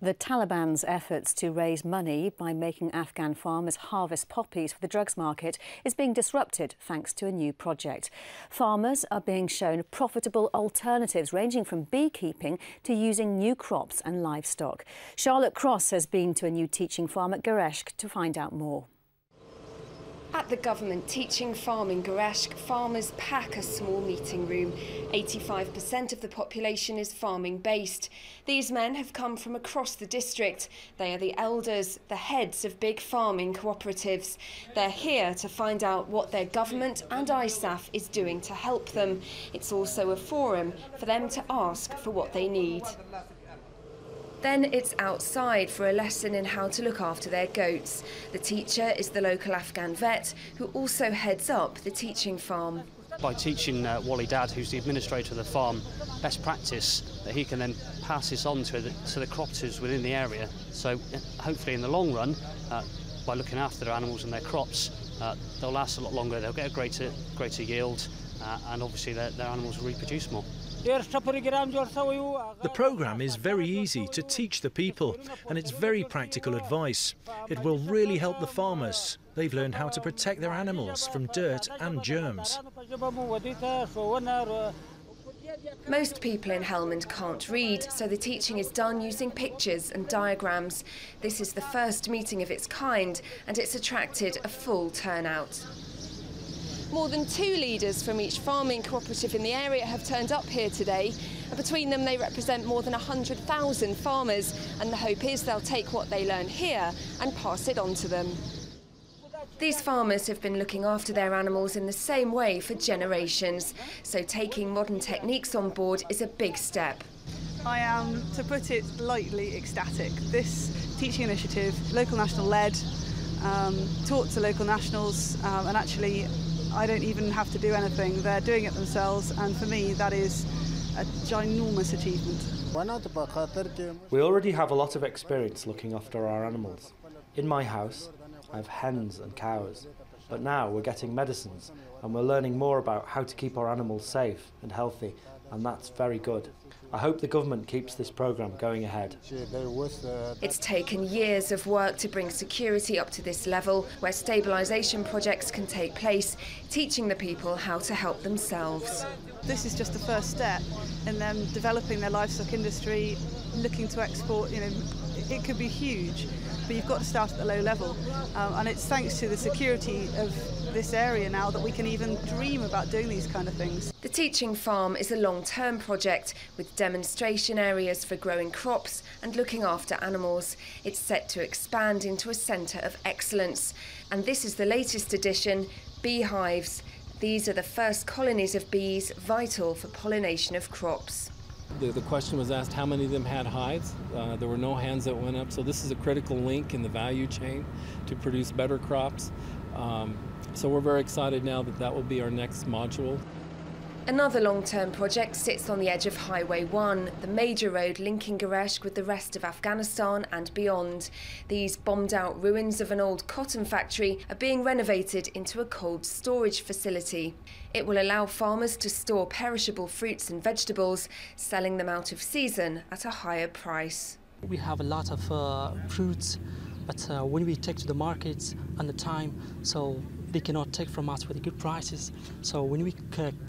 The Taliban's efforts to raise money by making Afghan farmers harvest poppies for the drugs market is being disrupted thanks to a new project. Farmers are being shown profitable alternatives ranging from beekeeping to using new crops and livestock. Charlotte Cross has been to a new teaching farm at Gereshk to find out more. At the government teaching farm in Gereshk, farmers pack a small meeting room. 85% of the population is farming based. These men have come from across the district. They are the elders, the heads of big farming cooperatives. They're here to find out what their government and ISAF is doing to help them. It's also a forum for them to ask for what they need. Then it's outside for a lesson in how to look after their goats. The teacher is the local Afghan vet who also heads up the teaching farm. By teaching Wali Dad, who's the administrator of the farm, best practice, that he can then pass this on to the cooperatives within the area. So hopefully in the long run, by looking after their animals and their crops, they'll last a lot longer, they'll get a greater yield, and obviously their animals will reproduce more. The programme is very easy to teach the people, and it's very practical advice. It will really help the farmers. They've learned how to protect their animals from dirt and germs. Most people in Helmand can't read, so the teaching is done using pictures and diagrams. This is the first meeting of its kind, and it's attracted a full turnout. More than 2 leaders from each farming cooperative in the area have turned up here today. Between them, they represent more than 100,000 farmers, and the hope is they'll take what they learn here and pass it on to them. These farmers have been looking after their animals in the same way for generations, so taking modern techniques on board is a big step. I am, to put it lightly, ecstatic. This teaching initiative, local national led, taught to local nationals, and actually I don't even have to do anything. They're doing it themselves, and for me that is a ginormous achievement. We already have a lot of experience looking after our animals. In my house, I have hens and cows, but now we're getting medicines and we're learning more about how to keep our animals safe and healthy, and that's very good. I hope the government keeps this programme going ahead. It's taken years of work to bring security up to this level, where stabilisation projects can take place, teaching the people how to help themselves. This is just the first step in them developing their livestock industry, looking to export. You know, it could be huge, but you've got to start at the low level. And it's thanks to the security of this area now that we can even dream about doing these kind of things. The teaching farm is a long-term project with demonstration areas for growing crops and looking after animals. It's set to expand into a centre of excellence. And this is the latest addition, beehives. These are the first colonies of bees vital for pollination of crops. The question was asked how many of them had hives. There were no hands that went up, so this is a critical link in the value chain to produce better crops. So we're very excited now that that will be our next module. Another long-term project sits on the edge of Highway 1, the major road linking Gereshk with the rest of Afghanistan and beyond. These bombed-out ruins of an old cotton factory are being renovated into a cold storage facility. It will allow farmers to store perishable fruits and vegetables, selling them out of season at a higher price. We have a lot of fruits, but when we take to the markets and the time, so they cannot take from us with good prices. So when we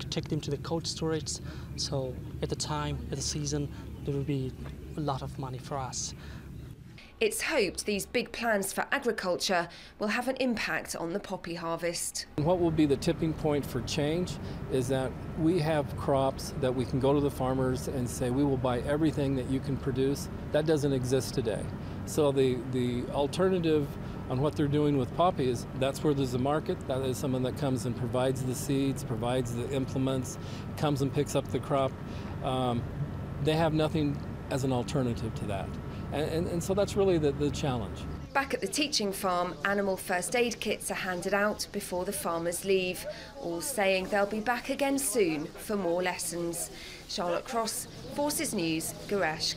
take them to the cold storage, so at the time, at the season, there will be a lot of money for us. It's hoped these big plans for agriculture will have an impact on the poppy harvest. What will be the tipping point for change is that we have crops that we can go to the farmers and say, we will buy everything that you can produce. That doesn't exist today. So the alternative on what they're doing with poppies, that's where there's a market. That is someone that comes and provides the seeds, provides the implements, comes and picks up the crop. They have nothing as an alternative to that. And so that's really the challenge. Back at the teaching farm, animal first aid kits are handed out before the farmers leave, all saying they'll be back again soon for more lessons. Charlotte Cross, Forces News, Gereshk.